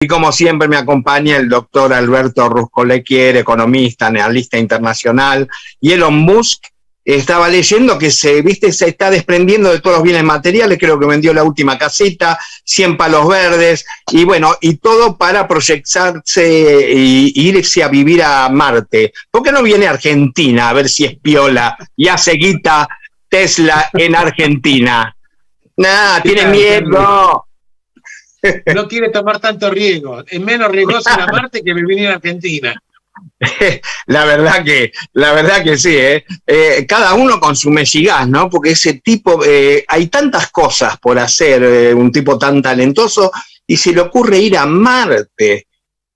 Y como siempre me acompaña el doctor Alberto Ruscolequier, economista, analista internacional. Y Elon Musk, estaba leyendo que se está desprendiendo de todos los bienes materiales, creo que vendió la última casita, 100 palos verdes, y bueno, y todo para proyectarse e irse a vivir a Marte. ¿Por qué no viene a Argentina a ver si es piola y hace guita Tesla en Argentina? Nah, tiene miedo. No quiere tomar tanto riesgo. Es menos riesgoso ir a Marte que vivir en Argentina. La verdad que sí, cada uno con su mexigás, ¿no? Porque ese tipo, hay tantas cosas por hacer, un tipo tan talentoso, y se le ocurre ir a Marte.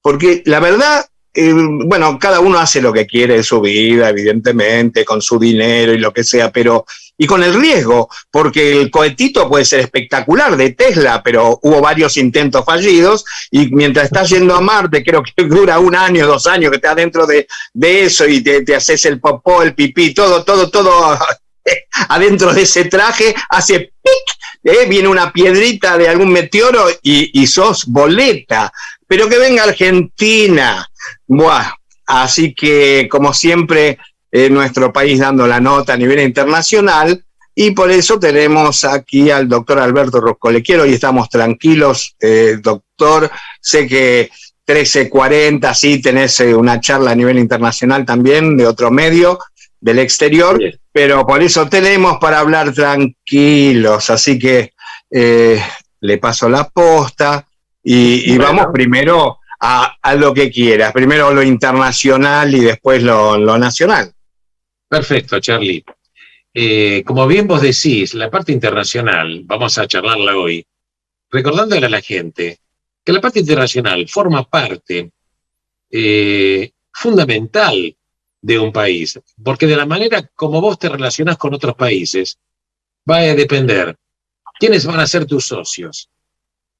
Porque la verdad, bueno, cada uno hace lo que quiere en su vida, evidentemente, con su dinero y lo que sea, pero y con el riesgo, porque el cohetito puede ser espectacular de Tesla, pero hubo varios intentos fallidos, y mientras estás yendo a Marte, creo que dura 1 año, 2 años que estás dentro de eso, y te haces el popó, el pipí, todo adentro de ese traje, hace pic, viene una piedrita de algún meteoro y sos boleta. Pero que venga Argentina. Buah, así que, como siempre, nuestro país dando la nota a nivel internacional, y por eso tenemos aquí al doctor Alberto Ruscolequier. Y estamos tranquilos, doctor. Sé que 13:40, sí, tenés una charla a nivel internacional también de otro medio del exterior, sí. Pero por eso tenemos para hablar tranquilos. Así que le paso la posta y bueno, vamos primero a lo que quieras. Primero lo internacional y después lo nacional. Perfecto, Charlie. Como bien vos decís, la parte internacional, vamos a charlarla hoy, recordándole a la gente que la parte internacional forma parte fundamental de un país, porque de la manera como vos te relacionás con otros países, va a depender quiénes van a ser tus socios.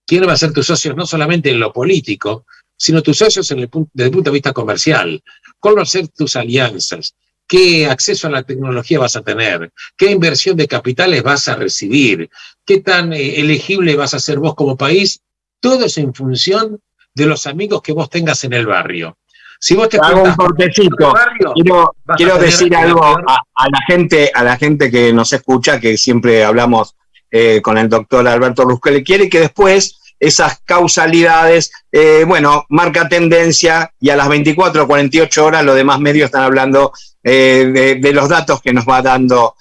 ¿Quién va a ser tus socios no solamente en lo político, sino tus socios desde el punto de vista comercial? ¿Cuáles van a ser tus alianzas? ¿Qué acceso a la tecnología vas a tener? ¿Qué inversión de capitales vas a recibir? ¿Qué tan elegible vas a ser vos como país? Todo es en función de los amigos que vos tengas en el barrio. Si vos te hago un cortecito, quiero decir algo a la gente que nos escucha, que siempre hablamos con el doctor Alberto Ruscolequier, y que después esas causalidades, bueno, marca tendencia, y a las 24 o 48 horas los demás medios están hablando de los datos que nos va dando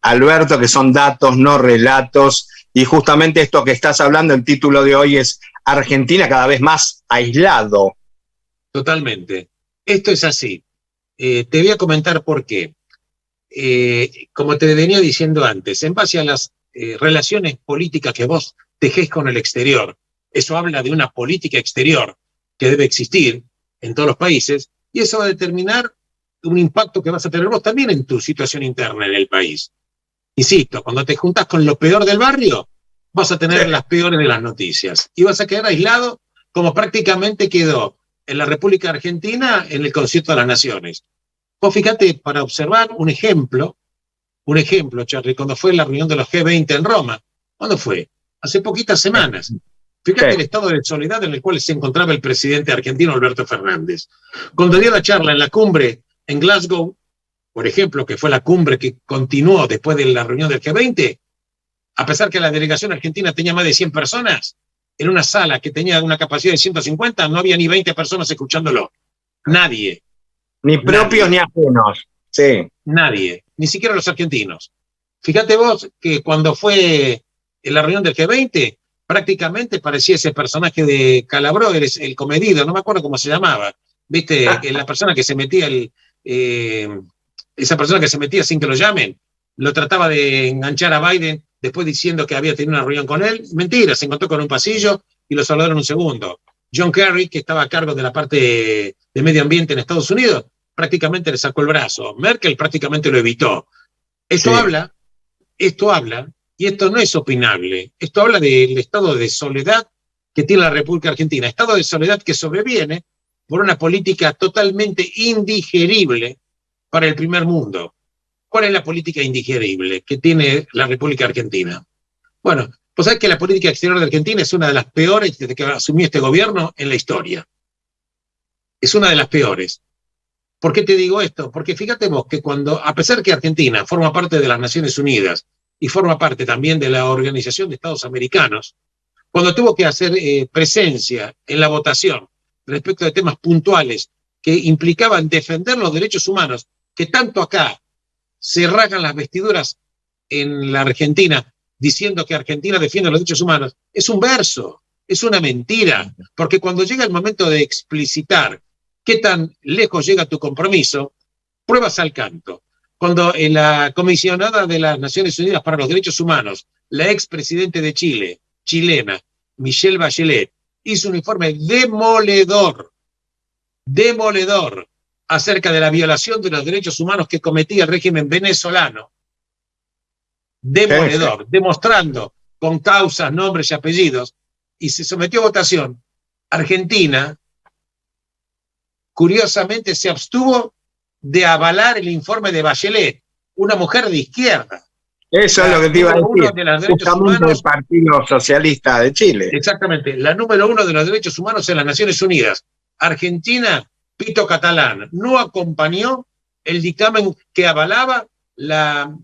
Alberto, que son datos, no relatos, y justamente esto que estás hablando, el título de hoy es Argentina cada vez más aislado. Totalmente. Esto es así. Te voy a comentar por qué. Como te venía diciendo antes, en base a las relaciones políticas que vos tejés con el exterior, eso habla de una política exterior que debe existir en todos los países, y eso va a determinar un impacto que vas a tener vos también en tu situación interna en el país. Insisto, cuando te juntás con lo peor del barrio, vas a tener las peores de las noticias, y vas a quedar aislado como prácticamente quedó en la República Argentina en el Concierto de las Naciones. Vos fíjate, para observar un ejemplo, Charlie, cuando fue la reunión de los G20 en Roma. ¿Cuándo fue? Hace poquitas semanas. Fíjate el estado de soledad en el cual se encontraba el presidente argentino Alberto Fernández. Cuando dio la charla en la cumbre en Glasgow, por ejemplo, que fue la cumbre que continuó después de la reunión del G20, a pesar que la delegación argentina tenía más de 100 personas, en una sala que tenía una capacidad de 150, no había ni 20 personas escuchándolo. Nadie. Ni propios ni ajenos. Sí. Nadie, ni siquiera los argentinos. Fíjate vos que cuando fue en la reunión del G20, prácticamente parecía ese personaje de Calabró, el comedido, no me acuerdo cómo se llamaba. ¿Viste? La persona que se metía, esa persona que se metía sin que lo llamen, lo trataba de enganchar a Biden, después diciendo que había tenido una reunión con él. Mentira, se encontró con un pasillo y lo saludaron un segundo. John Kerry, que estaba a cargo de la parte de medio ambiente en Estados Unidos, prácticamente le sacó el brazo. Merkel prácticamente lo evitó. Esto habla, y esto no es opinable, esto habla del estado de soledad que tiene la República Argentina, estado de soledad que sobreviene por una política totalmente indigerible para el primer mundo. ¿Cuál es la política indigerible que tiene la República Argentina? Bueno, Vos sabés que la política exterior de Argentina es una de las peores desde que asumió este gobierno en la historia. Es una de las peores. ¿Por qué te digo esto? Porque fíjate vos que cuando, a pesar que Argentina forma parte de las Naciones Unidas y forma parte también de la Organización de Estados Americanos, cuando tuvo que hacer presencia en la votación respecto de temas puntuales que implicaban defender los derechos humanos, que tanto acá se rasgan las vestiduras en la Argentina diciendo que Argentina defiende los derechos humanos, es un verso, es una mentira, porque cuando llega el momento de explicitar qué tan lejos llega tu compromiso, pruebas al canto. Cuando la comisionada de las Naciones Unidas para los Derechos Humanos, la expresidente de Chile, chilena, Michelle Bachelet, hizo un informe demoledor acerca de la violación de los derechos humanos que cometía el régimen venezolano. Demoledor, demostrando con causas, nombres y apellidos, y se sometió a votación. Argentina, curiosamente, se abstuvo de avalar el informe de Bachelet, una mujer de izquierda. Eso es lo que te iba a decir, de justamente del Partido Socialista de Chile. Exactamente, la número 1 de los derechos humanos en las Naciones Unidas. Argentina, pito catalán, no acompañó el dictamen que avalaba la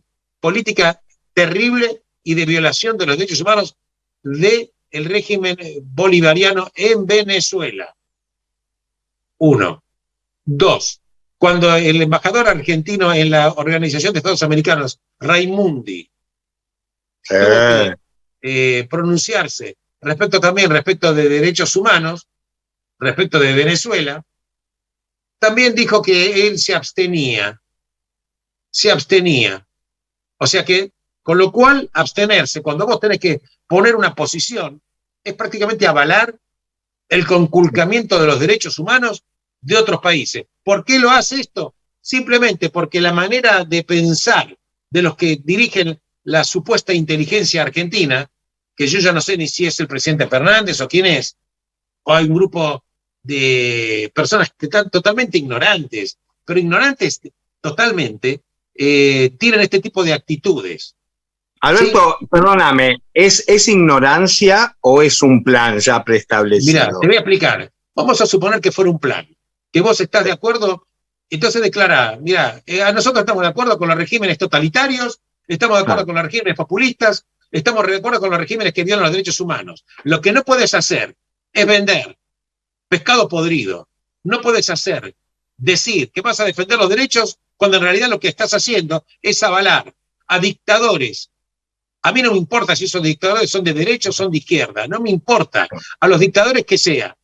política terrible y de violación de los derechos humanos del régimen bolivariano en Venezuela. 1. 2. Cuando el embajador argentino en la Organización de Estados Americanos, Raimundi, tuvo que pronunciarse respecto de derechos humanos, respecto de Venezuela, también dijo que él se abstenía. O sea que, con lo cual, abstenerse, cuando vos tenés que poner una posición, es prácticamente avalar el conculcamiento de los derechos humanos de otros países. ¿Por qué lo hace esto? Simplemente porque la manera de pensar de los que dirigen la supuesta inteligencia argentina, que yo ya no sé ni si es el presidente Fernández o quién es, o hay un grupo de personas que están totalmente ignorantes, pero ignorantes totalmente, tienen este tipo de actitudes. Alberto, ¿sí? Perdóname, ¿es ignorancia o es un plan ya preestablecido? Mira, te voy a explicar. Vamos a suponer que fuera un plan, que vos estás de acuerdo, entonces declara, mira, nosotros estamos de acuerdo con los regímenes totalitarios, estamos de acuerdo con los regímenes populistas, estamos de acuerdo con los regímenes que violan los derechos humanos. Lo que no puedes hacer es vender pescado podrido. No puedes decir que vas a defender los derechos cuando en realidad lo que estás haciendo es avalar a dictadores. A mí no me importa si esos dictadores son de derecha o son de izquierda, no me importa, a los dictadores que sea.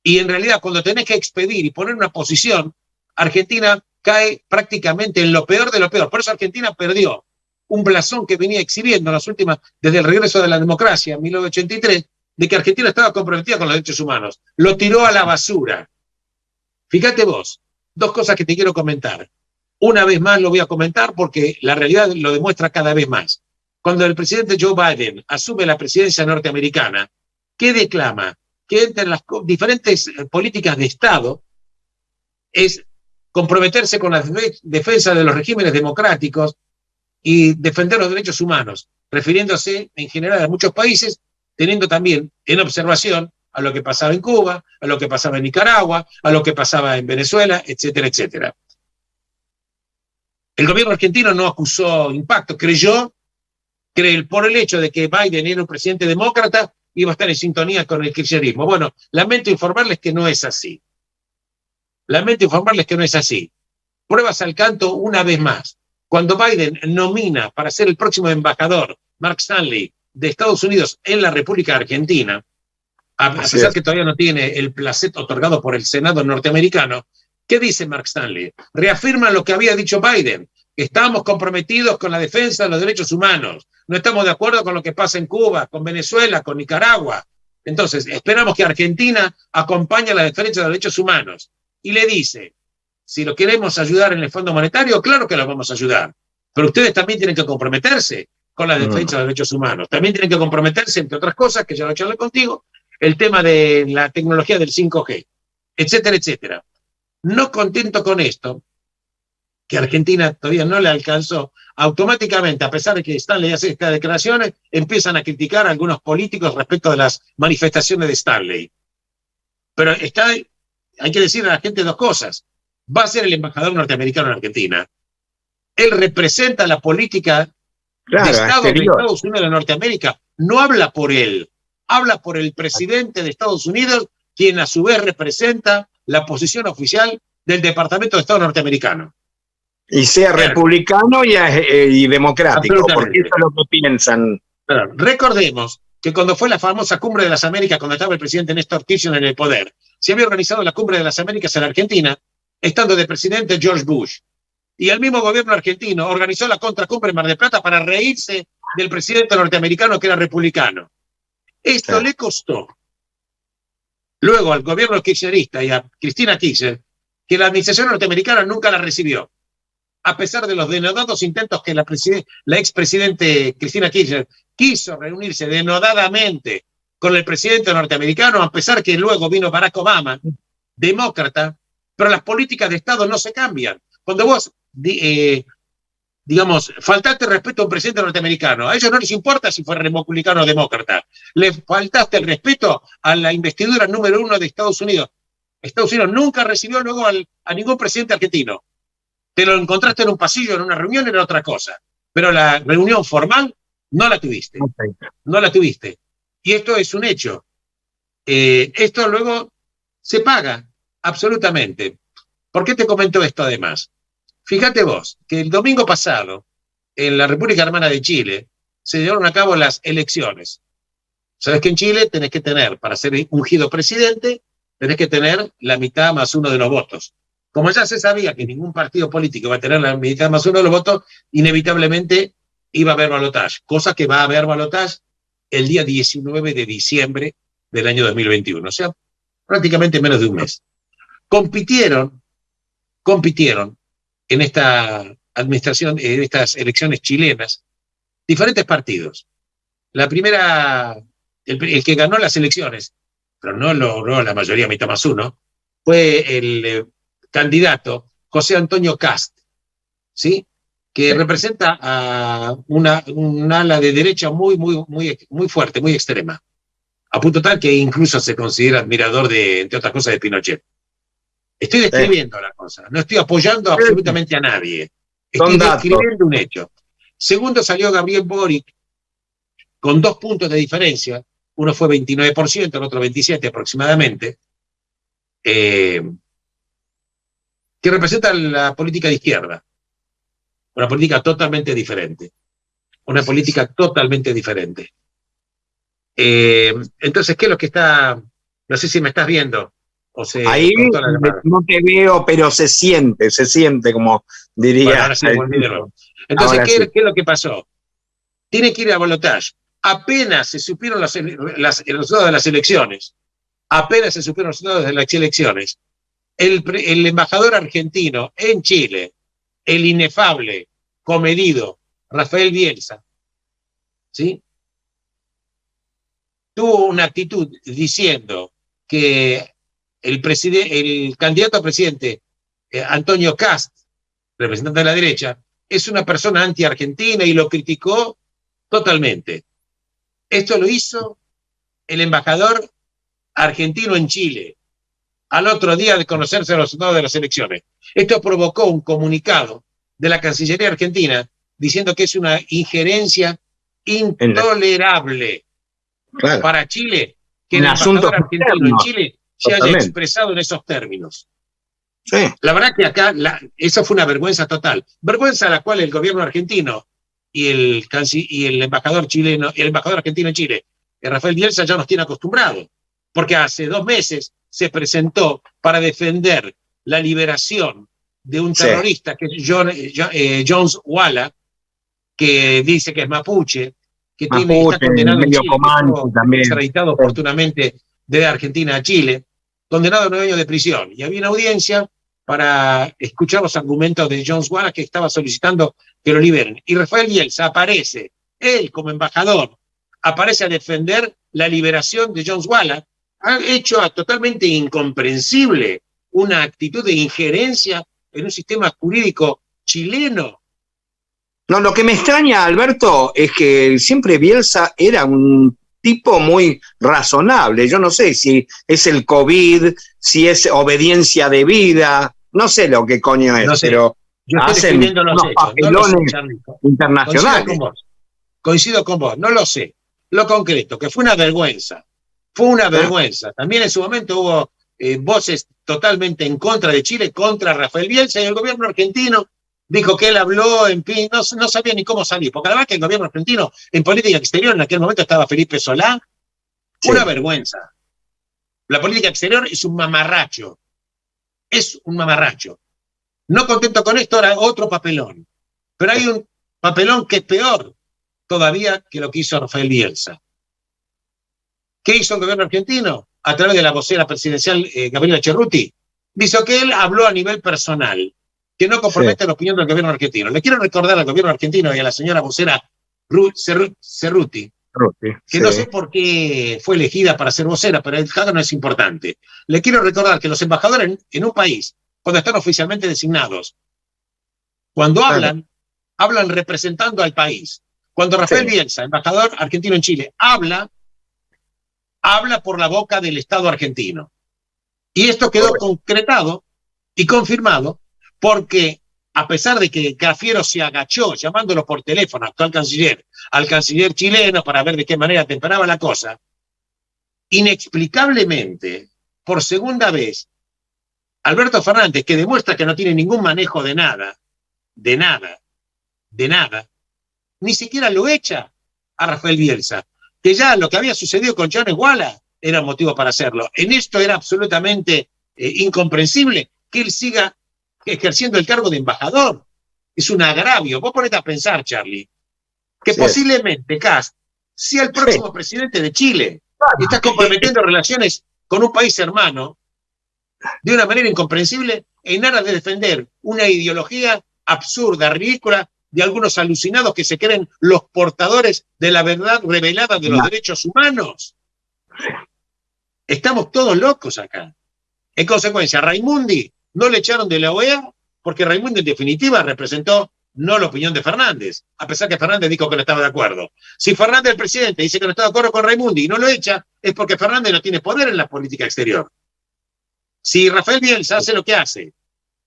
Y en realidad cuando tenés que expedir y poner una posición, Argentina cae prácticamente en lo peor de lo peor. Por eso Argentina perdió un blasón que venía exhibiendo en las últimas, desde el regreso de la democracia en 1983, de que Argentina estaba comprometida con los derechos humanos. Lo tiró a la basura. Fíjate vos, dos cosas que te quiero comentar. Una vez más lo voy a comentar porque la realidad lo demuestra cada vez más. Cuando el presidente Joe Biden asume la presidencia norteamericana, ¿qué declama? Que entre las diferentes políticas de Estado es comprometerse con la defensa de los regímenes democráticos y defender los derechos humanos, refiriéndose en general a muchos países, teniendo también en observación a lo que pasaba en Cuba, a lo que pasaba en Nicaragua, a lo que pasaba en Venezuela, etcétera, etcétera. El gobierno argentino no acusó impacto, creyó por el hecho de que Biden era un presidente demócrata, iba a estar en sintonía con el kirchnerismo. Bueno, lamento informarles que no es así. Pruebas al canto una vez más. Cuando Biden nomina para ser el próximo embajador, Mark Stanley, de Estados Unidos en la República Argentina, a pesar que todavía no tiene el placet otorgado por el Senado norteamericano, ¿qué dice Mark Stanley? Reafirma lo que había dicho Biden. Estamos comprometidos con la defensa de los derechos humanos. No estamos de acuerdo con lo que pasa en Cuba, con Venezuela, con Nicaragua. Entonces, esperamos que Argentina acompañe la defensa de los derechos humanos. Y le dice, si lo queremos ayudar en el Fondo Monetario, claro que lo vamos a ayudar. Pero ustedes también tienen que comprometerse con la defensa de los derechos humanos. También tienen que comprometerse, entre otras cosas, que ya lo charlé contigo, el tema de la tecnología del 5G, etcétera, etcétera. No contento con esto, que Argentina todavía no le alcanzó, automáticamente, a pesar de que Stanley hace estas declaraciones, empiezan a criticar a algunos políticos respecto de las manifestaciones de Stanley. Pero hay que decir a la gente dos cosas. Va a ser el embajador norteamericano en Argentina. Él representa la política de Estado de Estados Unidos de Norteamérica. No habla por él, habla por el presidente de Estados Unidos, quien a su vez representa la posición oficial del Departamento de Estado norteamericano. Y sea republicano y democrático, porque eso es lo que piensan. Pero recordemos que cuando fue la famosa Cumbre de las Américas, cuando estaba el presidente Néstor Kirchner en el poder, se había organizado la Cumbre de las Américas en Argentina, estando de presidente George Bush. Y el mismo gobierno argentino organizó la contracumbre en Mar del Plata para reírse del presidente norteamericano que era republicano. Esto le costó luego al gobierno kirchnerista y a Cristina Kirchner que la administración norteamericana nunca la recibió, a pesar de los denodados intentos que la expresidente Cristina Kirchner quiso reunirse denodadamente con el presidente norteamericano, a pesar que luego vino Barack Obama, demócrata, pero las políticas de Estado no se cambian. Cuando vos, digamos, faltaste respeto a un presidente norteamericano, a ellos no les importa si fue republicano o demócrata, le faltaste el respeto a la investidura número 1 de Estados Unidos. Estados Unidos nunca recibió luego a ningún presidente argentino. Te lo encontraste en un pasillo, en una reunión, era otra cosa. Pero la reunión formal no la tuviste. No la tuviste. Y esto es un hecho. Esto luego se paga, absolutamente. ¿Por qué te comento esto además? Fíjate vos, que el domingo pasado, en la República Hermana de Chile, se llevaron a cabo las elecciones. Sabes que en Chile tenés que tener, para ser ungido presidente, tenés que tener la mitad más uno de los votos. Como ya se sabía que ningún partido político va a tener la mitad más uno de los votos, inevitablemente iba a haber balotaje, cosa que va a haber balotaje el día 19 de diciembre del año 2021, o sea, prácticamente menos de un mes. Compitieron en esta administración, en estas elecciones chilenas, diferentes partidos. La primera, el que ganó las elecciones, pero no logró la mayoría, mitad más uno, fue el candidato José Antonio Kast, ¿sí? Que representa a un ala de derecha muy fuerte, muy extrema, a punto tal que incluso se considera admirador de, entre otras cosas, de Pinochet. Estoy describiendo la cosa, no estoy apoyando absolutamente a nadie, estoy describiendo un hecho. Segundo salió Gabriel Boric con 2 puntos de diferencia, uno fue 29%, el otro 27% aproximadamente, que representa la política de izquierda, una política totalmente diferente, una política totalmente diferente. Entonces, ¿qué es lo que está? No sé si me estás viendo. O se ahí no te veo, pero se siente como diría. Bueno, ahora sí, entonces, ¿qué es lo que pasó? Tiene que ir a balotaje. Apenas se supieron los resultados de las elecciones, el embajador argentino en Chile, el inefable, comedido Rafael Bielsa, ¿sí? Tuvo una actitud diciendo que el candidato a presidente, Antonio Kast, representante de la derecha, es una persona anti-argentina y lo criticó totalmente. Esto lo hizo el embajador argentino en Chile, al otro día de conocerse los resultados de las elecciones. Esto provocó un comunicado de la Cancillería argentina diciendo que es una injerencia intolerable para Chile, que el embajador argentino en Chile se haya expresado en esos términos. Sí. La verdad que acá eso fue una vergüenza total. Vergüenza a la cual el gobierno argentino y el embajador argentino en Chile, Rafael Bielsa, ya nos tiene acostumbrados. Porque hace 2 meses se presentó para defender la liberación de un terrorista que es Jones Walla, que dice que es mapuche, que está condenado en Chile, también extraditado oportunamente de Argentina a Chile, condenado a 9 años de prisión. Y había una audiencia para escuchar los argumentos de Jones Walla, que estaba solicitando que lo liberen. Y Rafael Bielsa aparece, él como embajador, aparece a defender la liberación de Jones Walla. Ha hecho totalmente incomprensible una actitud de injerencia en un sistema jurídico chileno. No, lo que me extraña, Alberto, es que siempre Bielsa era un tipo muy razonable. Yo no sé si es el COVID, si es obediencia debida, no sé lo que coño es, No sé, pero yo estoy hacen describiendo los unos hechos, no lo sé, papelones Charlito. internacionales. Coincido con vos, no lo sé. Lo concreto, que fue una vergüenza. Fue una vergüenza. También en su momento hubo voces totalmente en contra de Chile, contra Rafael Bielsa, y el gobierno argentino dijo que él habló, en fin, no sabía ni cómo salir, porque además que el gobierno argentino en política exterior en aquel momento estaba Felipe Solá. Sí. Una vergüenza. La política exterior es un mamarracho. Es un mamarracho. No contento con esto, ahora otro papelón. Pero hay un papelón que es peor todavía que lo que hizo Rafael Bielsa. ¿Qué hizo el gobierno argentino? A través de la vocera presidencial Gabriela Cerruti, dijo que él habló a nivel personal, que no compromete la opinión del gobierno argentino. Le quiero recordar al gobierno argentino y a la señora vocera Cerruti, que no sé por qué fue elegida para ser vocera, pero el caso no es importante. Le quiero recordar que los embajadores en un país, cuando están oficialmente designados, cuando hablan representando al país. Cuando Rafael Bielsa, embajador argentino en Chile, habla por la boca del Estado argentino. Y esto quedó concretado y confirmado porque, a pesar de que Cafiero se agachó llamándolo por teléfono al canciller chileno para ver de qué manera temperaba la cosa, inexplicablemente, por segunda vez, Alberto Fernández, que demuestra que no tiene ningún manejo de nada, ni siquiera lo echa a Rafael Bielsa, que ya lo que había sucedido con Jones Walla era motivo para hacerlo. En esto era absolutamente incomprensible que él siga ejerciendo el cargo de embajador. Es un agravio. Vos ponete a pensar, Charlie, que posiblemente Kast sea el próximo presidente de Chile. Y estás comprometiendo relaciones con un país hermano de una manera incomprensible en aras de defender una ideología absurda, ridícula, de algunos alucinados que se creen los portadores de la verdad revelada de los derechos humanos. Estamos todos locos acá. En consecuencia, Raimundi no le echaron de la OEA porque Raimundi en definitiva representó no la opinión de Fernández, a pesar que Fernández dijo que no estaba de acuerdo. Si Fernández, el presidente, dice que no está de acuerdo con Raimundi y no lo echa, es porque Fernández no tiene poder en la política exterior. Si Rafael Bielsa hace lo que hace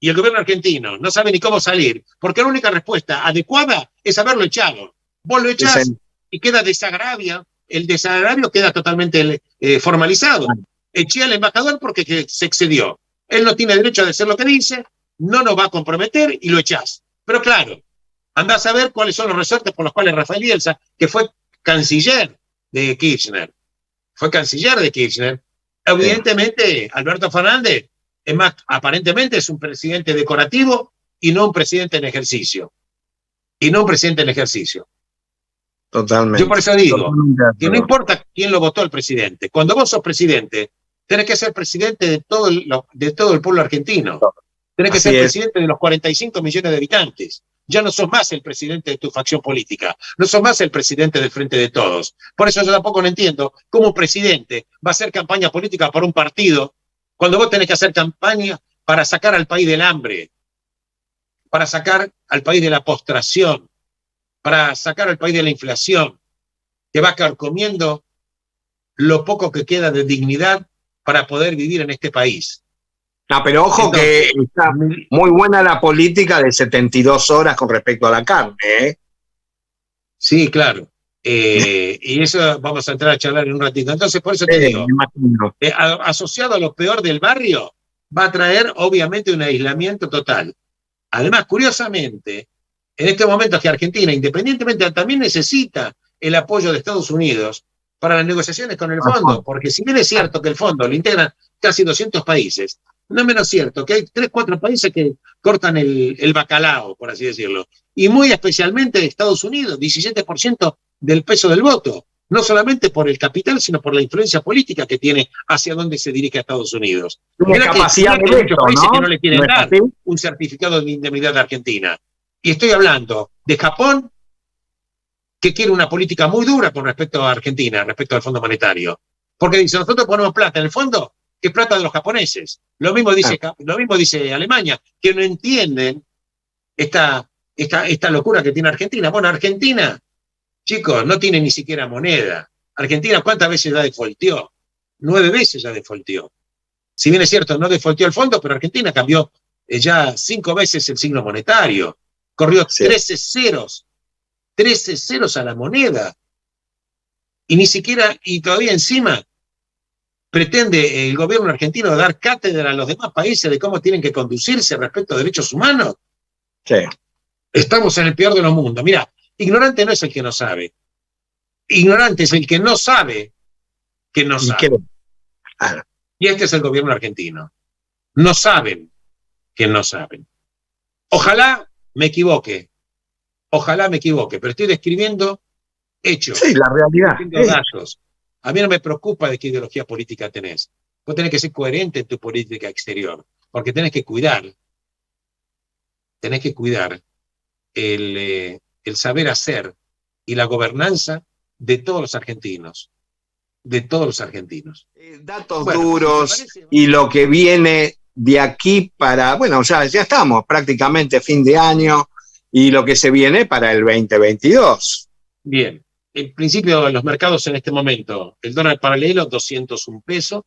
y el gobierno argentino no sabe ni cómo salir, porque la única respuesta adecuada es haberlo echado. Vos lo echás y queda desagravio, el desagravio queda totalmente formalizado. Eché al embajador porque se excedió. Él no tiene derecho a decir lo que dice, no nos va a comprometer y lo echás. Pero claro, andás a ver cuáles son los resortes por los cuales Rafael Bielsa, que fue canciller de Kirchner, evidentemente Alberto Fernández, es más, aparentemente es un presidente decorativo y no un presidente en ejercicio. Totalmente. Yo por eso digo que no importa quién lo votó el presidente. Cuando vos sos presidente, tenés que ser presidente de todo el pueblo argentino. Tenés que ser presidente de los 45 millones de habitantes. Ya no sos más el presidente de tu facción política. No sos más el presidente del Frente de Todos. Por eso yo tampoco no entiendo cómo un presidente va a hacer campaña política para un partido cuando vos tenés que hacer campaña para sacar al país del hambre, para sacar al país de la postración, para sacar al país de la inflación, que va carcomiendo lo poco que queda de dignidad para poder vivir en este país. No, pero ojo. Entonces, que está muy buena la política de 72 horas con respecto a la carne, ¿eh? Sí, claro. Y eso vamos a entrar a charlar en un ratito. Entonces, por eso te digo, asociado a lo peor del barrio, va a traer obviamente un aislamiento total. Además, curiosamente, en este momento que Argentina, independientemente, también necesita el apoyo de Estados Unidos para las negociaciones con el fondo, porque si bien es cierto que el fondo lo integran casi 200 países, no es menos cierto que hay 3, 4 países que cortan el bacalao, por así decirlo, y muy especialmente Estados Unidos, 17% del peso del voto, no solamente por el capital, sino por la influencia política que tiene hacia dónde se dirige a Estados Unidos. Tiene capacidad de muchos países que no le quieren dar un certificado de indemnidad de Argentina. Y estoy hablando de Japón, que quiere una política muy dura con respecto a Argentina, respecto al Fondo Monetario. Porque dice, nosotros ponemos plata en el fondo, que es plata de los japoneses. Lo mismo dice Alemania, que no entienden esta locura que tiene Argentina. Bueno, Argentina, chicos, no tiene ni siquiera moneda. Argentina, ¿cuántas veces ya defaulteó? 9 veces ya defaulteó. Si bien es cierto, no defaulteó el fondo, pero Argentina cambió ya 5 veces el signo monetario. Corrió 13 ceros a la moneda. Y ni siquiera, y todavía encima, pretende el gobierno argentino dar cátedra a los demás países de cómo tienen que conducirse respecto a derechos humanos. Sí. Estamos en el peor de los mundos. Mira, ignorante no es el que no sabe. Ignorante es el que no sabe que no sabe. Y este es el gobierno argentino. No saben que no saben. Ojalá me equivoque, pero estoy describiendo hechos. Sí, la realidad. Datos. A mí no me preocupa de qué ideología política tenés. Vos tenés que ser coherente en tu política exterior, porque tenés que cuidar el saber hacer y la gobernanza de todos los argentinos. Datos duros y lo que viene de aquí para, bueno, ya estamos prácticamente fin de año y lo que se viene para el 2022. Bien, en principio los mercados en este momento, el dólar paralelo 201 pesos,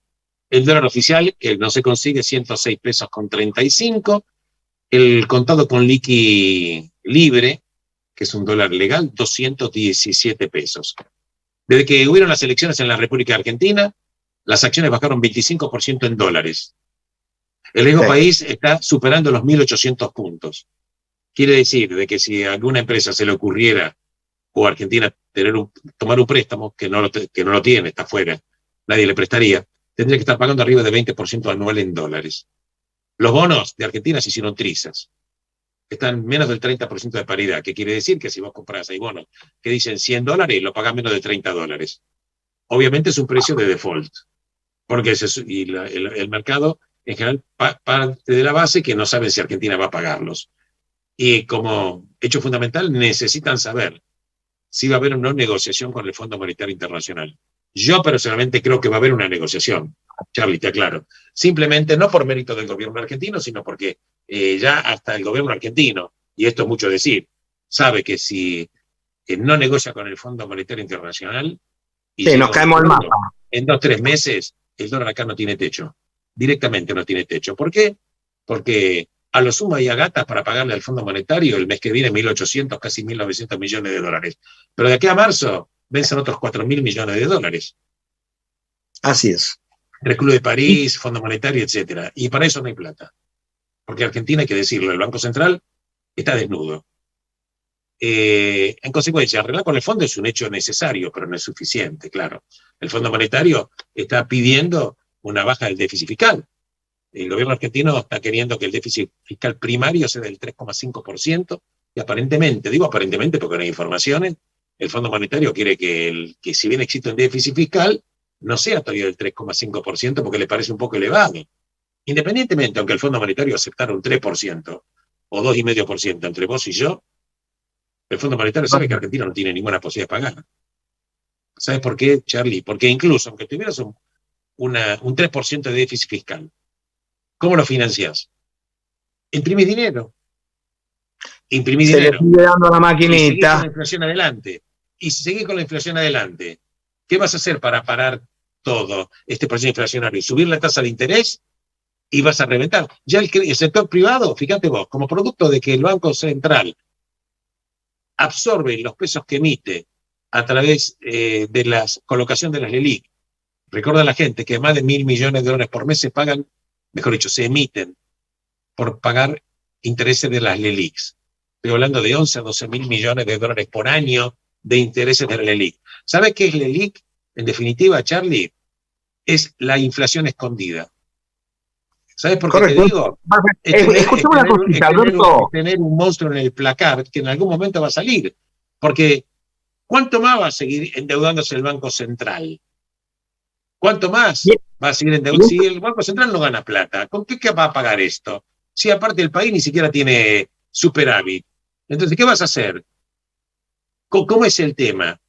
el dólar oficial que no se consigue 106 pesos con 35, el contado con liqui libre, que es un dólar legal, 217 pesos. Desde que hubieron las elecciones en la República Argentina, las acciones bajaron 25% en dólares. El riesgo país está superando los 1.800 puntos. Quiere decir de que si a alguna empresa se le ocurriera, o a Argentina tomar un préstamo, que no lo tiene, está fuera, nadie le prestaría, tendría que estar pagando arriba de 20% anual en dólares. Los bonos de Argentina se hicieron trizas. Están menos del 30% de paridad, que quiere decir que si vos compras ahí bonos que dicen $100, lo pagás menos de $30. Obviamente es un precio de default, porque el mercado en general parte de la base que no saben si Argentina va a pagarlos. Y como hecho fundamental necesitan saber si va a haber o no negociación con el Fondo Monetario Internacional. Yo personalmente creo que va a haber una negociación, Charlie, te aclaro. Simplemente no por mérito del gobierno argentino, sino porque ya hasta el gobierno argentino, y esto es mucho decir, sabe que si no negocia con el Fondo Monetario Internacional, y nos caemos al mapa. En 2 o 3 meses, el dólar acá no tiene techo. Directamente no tiene techo. ¿Por qué? Porque a lo sumo hay a gatas para pagarle al Fondo Monetario el mes que viene 1.800, casi 1.900 millones de dólares. Pero de aquí a marzo vencen otros 4.000 millones de dólares. Así es. El Club de París, Fondo Monetario, etcétera. Y para eso no hay plata. Porque Argentina, hay que decirlo, el Banco Central está desnudo. En consecuencia, arreglar con el fondo es un hecho necesario, pero no es suficiente, claro. El Fondo Monetario está pidiendo una baja del déficit fiscal. El gobierno argentino está queriendo que el déficit fiscal primario sea del 3,5%, y aparentemente, digo aparentemente porque no hay informaciones, el Fondo Monetario quiere que si bien existe un déficit fiscal, no sea todavía del 3,5% porque le parece un poco elevado. Independientemente, aunque el Fondo Monetario aceptara un 3% o 2,5% entre vos y yo, el Fondo Monetario sabe que Argentina no tiene ninguna posibilidad de pagar. ¿Sabes por qué, Charlie? Porque incluso aunque tuvieras un 3% de déficit fiscal, ¿cómo lo financiás? Imprimís dinero. Imprimís dinero. Se le sigue dando la maquinita. Y seguís con la inflación adelante. Y si seguís con la inflación adelante, ¿qué vas a hacer para parar todo este proceso inflacionario? Subir la tasa de interés y vas a reventar. Ya el sector privado, fíjate vos, como producto de que el Banco Central absorbe los pesos que emite a través de la colocación de las LELIQ. Recuerda a la gente que más de 1.000 millones de dólares por mes se pagan, mejor dicho, se emiten por pagar intereses de las LELIQs. Estoy hablando de 11 a 12.000 millones de dólares por año de intereses de la LELIQ. ¿Sabes qué es LELIQ? En definitiva, Charlie, es la inflación escondida. ¿Sabes por qué te digo? Es tener un monstruo en el placar que en algún momento va a salir. Porque ¿cuánto más va a seguir endeudándose el Banco Central? ¿Cuánto más va a seguir endeudando? Si el Banco Central no gana plata, ¿con qué va a pagar esto? Si aparte el país ni siquiera tiene superávit. Entonces, ¿qué vas a hacer? ¿Cómo es el tema?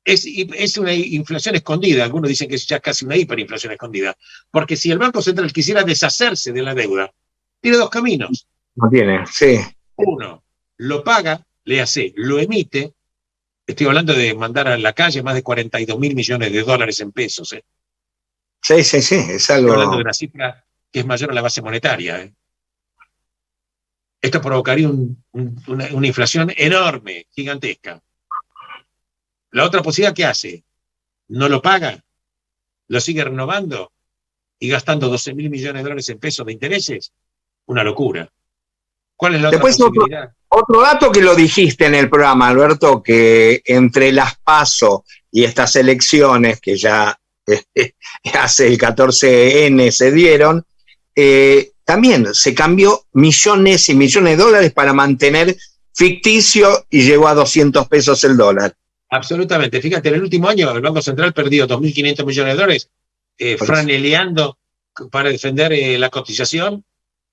Es una inflación escondida. Algunos dicen que es ya casi una hiperinflación escondida. Porque si el Banco Central quisiera deshacerse de la deuda, tiene 2 caminos. No tiene, sí. Uno, lo paga, le hace, lo emite. Estoy hablando de mandar a la calle más de 42.000 millones de dólares en pesos. Sí, es Estoy algo... hablando de una cifra que es mayor a la base monetaria. Esto provocaría una inflación enorme, gigantesca. La otra posibilidad, ¿qué hace? No lo paga, lo sigue renovando y gastando 12.000 millones de dólares en pesos de intereses. Una locura. ¿Cuál es la otra Después posibilidad? otro dato que lo dijiste en el programa, Alberto, que entre las PASO y estas elecciones que ya hace el 14N se dieron, también se cambió millones y millones de dólares para mantener ficticio y llegó a 200 pesos el dólar. Absolutamente. Fíjate, en el último año el Banco Central perdió 2.500 millones de dólares franeleando para defender la cotización,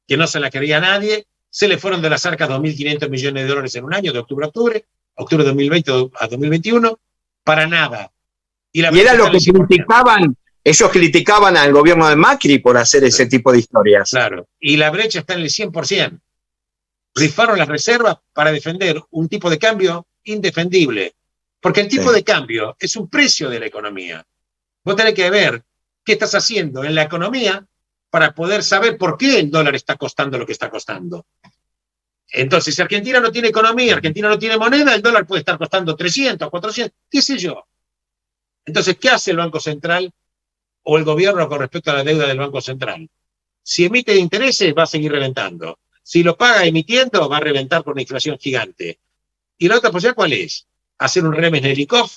que no se la quería nadie. Se le fueron de las arcas 2.500 millones de dólares en un año, de octubre a octubre de 2020 a 2021, para nada. Y era lo que criticaban, ellos criticaban al gobierno de Macri por hacer ese tipo de historias. Claro, y la brecha está en el 100%. Rifaron las reservas para defender un tipo de cambio indefendible, porque el tipo de cambio es un precio de la economía. Vos tenés que ver qué estás haciendo en la economía para poder saber por qué el dólar está costando lo que está costando. Entonces, si Argentina no tiene economía, Argentina no tiene moneda, el dólar puede estar costando 300, 400, qué sé yo. Entonces, ¿qué hace el Banco Central o el gobierno con respecto a la deuda del Banco Central? Si emite intereses, va a seguir reventando. Si lo paga emitiendo, va a reventar por una inflación gigante. ¿Y la otra posibilidad cuál es? Hacer un Remes-Nelikov.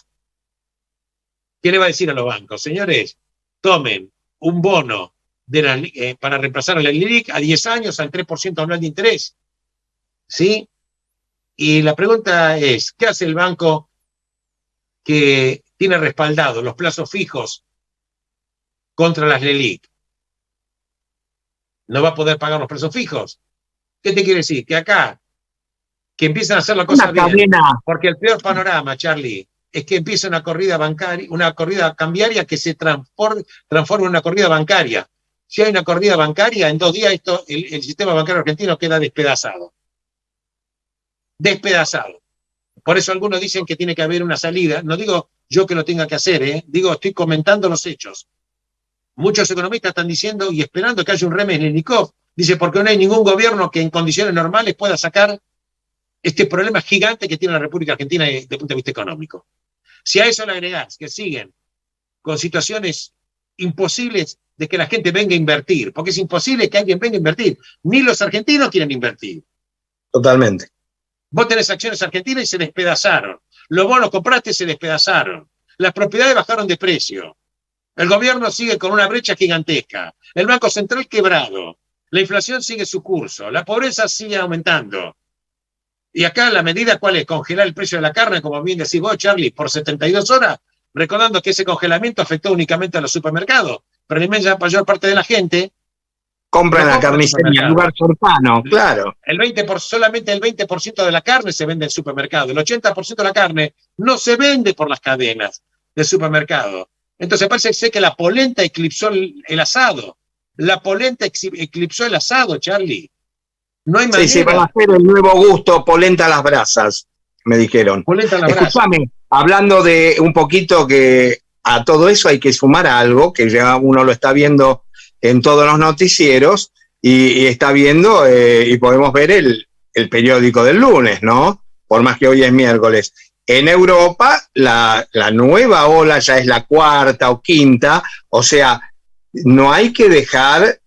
¿Qué le va a decir a los bancos? Señores, tomen un bono para reemplazar a la LELIQ a 10 años al 3% anual de interés. ¿Sí? Y la pregunta es, ¿qué hace el banco que tiene respaldado los plazos fijos contra las LELIQ? ¿No va a poder pagar los plazos fijos? ¿Qué te quiere decir? Que acá, que empiezan a hacer la cosa bien. Porque el peor panorama, Charlie, es que empieza una corrida bancaria, una corrida cambiaria que se transforma en una corrida bancaria. Si hay una corrida bancaria, en 2 días el sistema bancario argentino queda despedazado. Despedazado. Por eso algunos dicen que tiene que haber una salida. No digo yo que lo tenga que hacer, digo, estoy comentando los hechos. Muchos economistas están diciendo y esperando que haya un Remes-Nelikov. Dice, porque no hay ningún gobierno que en condiciones normales pueda sacar este problema gigante que tiene la República Argentina desde el punto de vista económico. Si a eso le agregás que siguen con situaciones imposibles de que la gente venga a invertir, porque es imposible que alguien venga a invertir. Ni los argentinos quieren invertir. Totalmente. Vos tenés acciones argentinas y se despedazaron. Los bonos compraste y se despedazaron. Las propiedades bajaron de precio. El gobierno sigue con una brecha gigantesca. El Banco Central quebrado. La inflación sigue su curso. La pobreza sigue aumentando. Y acá la medida, ¿cuál es? Congelar el precio de la carne, como bien decís vos, Charlie, por 72 horas, recordando que ese congelamiento afectó únicamente a los supermercados, pero la inmensa mayor parte de la gente compra la carnicería en lugar cercano, claro. Solamente el 20% de la carne se vende en el supermercado. El 80% de la carne no se vende por las cadenas del supermercado. Entonces parece que la polenta eclipsó el asado. La polenta eclipsó el asado, Charlie. No hay manera. Sí, van a hacer el nuevo gusto, polenta a las brasas, me dijeron. Polenta a las brasas. Escúchame, hablando de un poquito que a todo eso hay que sumar algo, que ya uno lo está viendo en todos los noticieros y está viendo y podemos ver el periódico del lunes, ¿no? Por más que hoy es miércoles. En Europa, la nueva ola ya es la 4ª o 5ª, o sea, no hay que dejar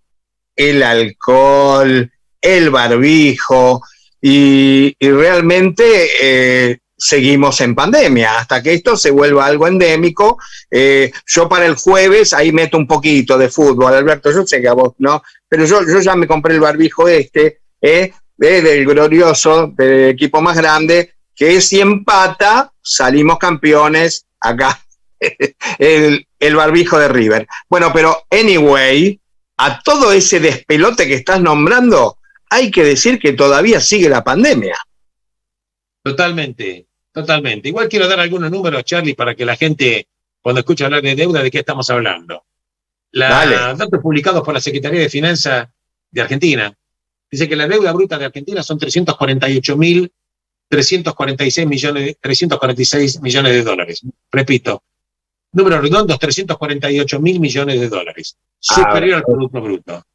el alcohol, el barbijo, y realmente seguimos en pandemia, hasta que esto se vuelva algo endémico. Yo para el jueves ahí meto un poquito de fútbol, Alberto, yo sé que a vos no, pero yo ya me compré el barbijo del glorioso, del equipo más grande, que si empata, salimos campeones acá, el barbijo de River. Bueno, pero anyway, a todo ese despelote que estás nombrando, hay que decir que todavía sigue la pandemia. Totalmente, totalmente. Igual quiero dar algunos números, Charlie, para que la gente, cuando escuche hablar de deuda, ¿de qué estamos hablando? Datos publicados por la Secretaría de Finanzas de Argentina Dice que la deuda bruta de Argentina son 346 millones de dólares. Repito, números redondos, 348 mil millones de dólares. Superior al Producto Bruto.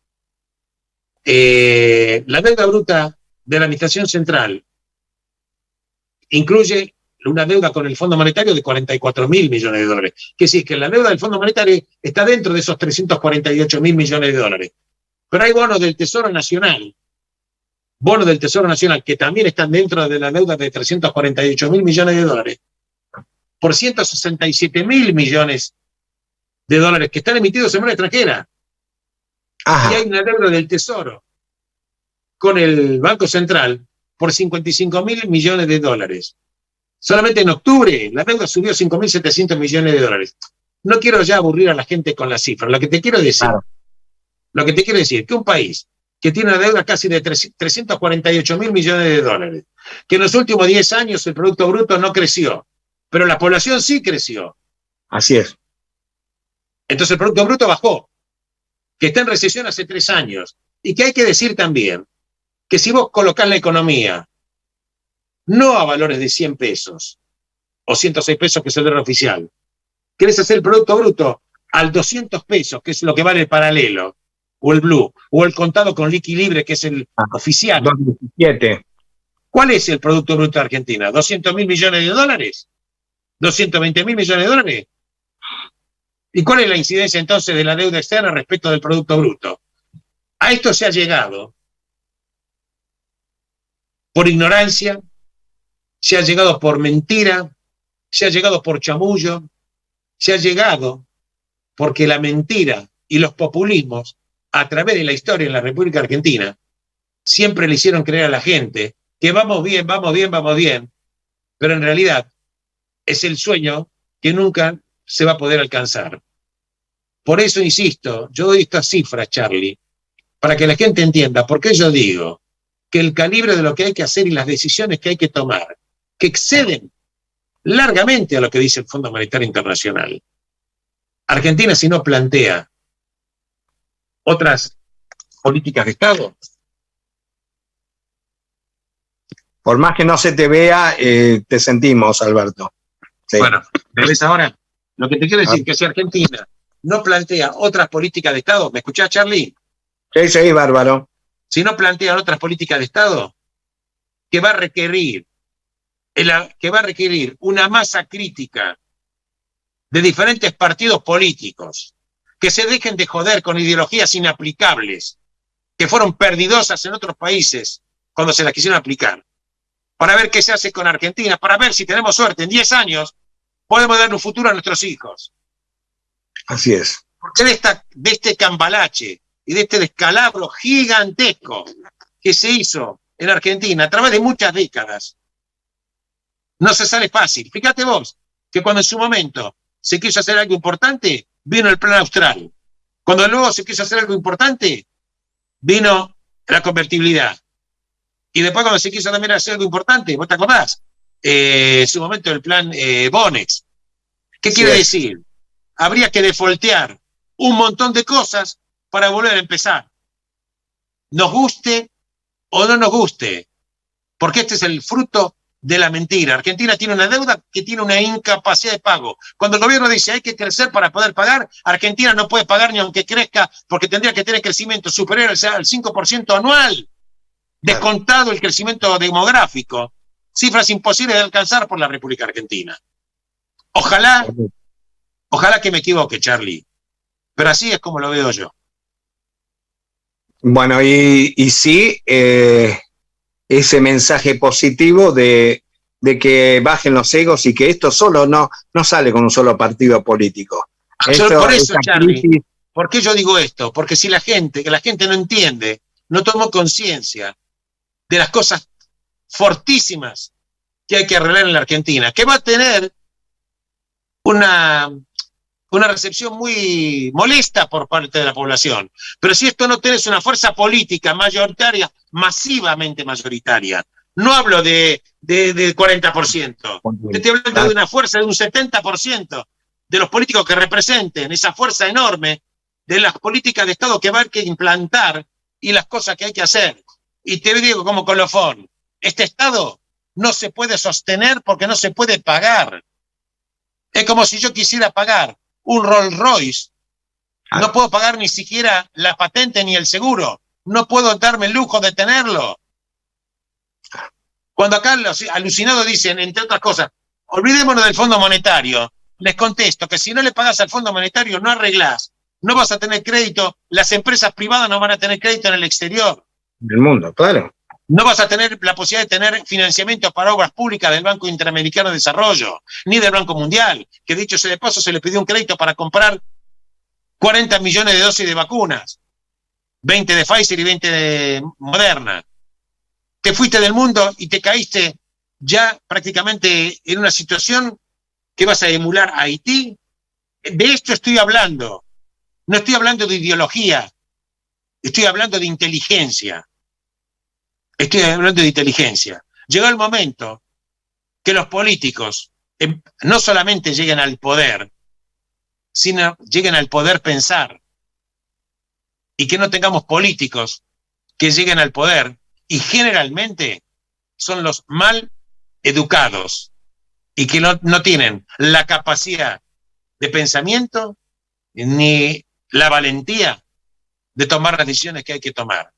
La deuda bruta de la Administración Central incluye una deuda con el Fondo Monetario de 44 mil millones de dólares. Que sí, que la deuda del Fondo Monetario está dentro de esos 348 mil millones de dólares. Pero hay bonos del Tesoro Nacional, que también están dentro de la deuda de 348 mil millones de dólares, por 167 mil millones de dólares que están emitidos en moneda extranjera. Ajá. Y hay una deuda del Tesoro con el Banco Central por 55 mil millones de dólares. Solamente en octubre la deuda subió 5.700 millones de dólares. No quiero ya aburrir a la gente con las cifras. Lo que te quiero decir que un país que tiene una deuda casi de 348 mil millones de dólares, que en los últimos 10 años el Producto Bruto no creció, pero la población sí creció. Así es. Entonces el Producto Bruto bajó, que está en recesión hace 3 años, y que hay que decir también que si vos colocás la economía no a valores de 100 pesos o 106 pesos, que es el dólar oficial, querés hacer el Producto Bruto al 200 pesos, que es lo que vale el paralelo, o el blue, o el contado con liqui libre, que es el oficial. 2017. ¿Cuál es el Producto Bruto de Argentina? ¿200 mil millones de dólares? ¿220 mil millones de dólares? ¿Y cuál es la incidencia entonces de la deuda externa respecto del Producto Bruto? A esto se ha llegado por ignorancia, se ha llegado por mentira, se ha llegado por chamullo, se ha llegado porque la mentira y los populismos, a través de la historia en la República Argentina, siempre le hicieron creer a la gente que vamos bien, vamos bien, vamos bien, pero en realidad es el sueño que nunca se va a poder alcanzar. Por eso insisto, yo doy estas cifras, Charlie, para que la gente entienda por qué yo digo que el calibre de lo que hay que hacer y las decisiones que hay que tomar, que exceden largamente a lo que dice el Fondo Monetario Internacional. Argentina, si no plantea otras políticas de Estado. Por más que no se te vea, te sentimos, Alberto. Sí. Bueno, ¿me ves ahora? Lo que te quiero decir es que si Argentina no plantea otras políticas de Estado, ¿me escuchás, Charlie? Sí, bárbaro. Si no plantea otras políticas de Estado, que va a requerir una masa crítica de diferentes partidos políticos, que se dejen de joder con ideologías inaplicables, que fueron perdidosas en otros países cuando se las quisieron aplicar, para ver qué se hace con Argentina, para ver si tenemos suerte, en 10 años podemos dar un futuro a nuestros hijos. Así es. Porque de este cambalache y de este descalabro gigantesco que se hizo en Argentina a través de muchas décadas, no se sale fácil. Fíjate vos, que cuando en su momento se quiso hacer algo importante, vino el Plan Austral. Cuando luego se quiso hacer algo importante, vino la convertibilidad. Y después cuando se quiso también hacer algo importante, ¿vos te acordás? En su momento el Plan Bonex. ¿Qué quiere decir? Habría que defoltear un montón de cosas para volver a empezar. Nos guste o no nos guste, porque este es el fruto de la mentira. Argentina tiene una deuda que tiene una incapacidad de pago. Cuando el gobierno dice hay que crecer para poder pagar, Argentina no puede pagar ni aunque crezca, porque tendría que tener crecimiento superior al 5% anual, descontado el crecimiento demográfico. Cifras imposibles de alcanzar por la República Argentina. Ojalá que me equivoque, Charlie, pero así es como lo veo yo. Bueno, y sí, ese mensaje positivo de que bajen los egos y que esto solo no sale con un solo partido político. Por eso, Charlie, ¿por qué yo digo esto? Porque si la gente no entiende, no tomó conciencia de las cosas fortísimas que hay que arreglar en la Argentina, que va a tener una recepción muy molesta por parte de la población. Pero si esto no tenés una fuerza política mayoritaria, masivamente mayoritaria, no hablo de 40%, te estoy hablando de una fuerza de un 70% de los políticos que representen esa fuerza enorme de las políticas de Estado que va a haber que implantar y las cosas que hay que hacer. Y te digo como colofón, este Estado no se puede sostener porque no se puede pagar. Es como si yo quisiera pagar un Rolls Royce, no puedo pagar ni siquiera la patente ni el seguro, no puedo darme el lujo de tenerlo. Cuando acá los alucinados dicen, entre otras cosas, olvidémonos del Fondo Monetario, les contesto que si no le pagas al Fondo Monetario no arreglás, no vas a tener crédito, las empresas privadas no van a tener crédito en el exterior. Del mundo, claro. No vas a tener la posibilidad de tener financiamiento para obras públicas del Banco Interamericano de Desarrollo, ni del Banco Mundial, que dicho sea de paso se le pidió un crédito para comprar 40 millones de dosis de vacunas, 20 de Pfizer y 20 de Moderna. Te fuiste del mundo y te caíste ya prácticamente en una situación que vas a emular a Haití. De esto estoy hablando. No estoy hablando de ideología, estoy hablando de inteligencia. Estoy hablando de inteligencia. Llegó el momento que los políticos no solamente lleguen al poder, sino lleguen al poder pensar. Y que no tengamos políticos que lleguen al poder y generalmente son los mal educados y que no tienen la capacidad de pensamiento ni la valentía de tomar las decisiones que hay que tomar.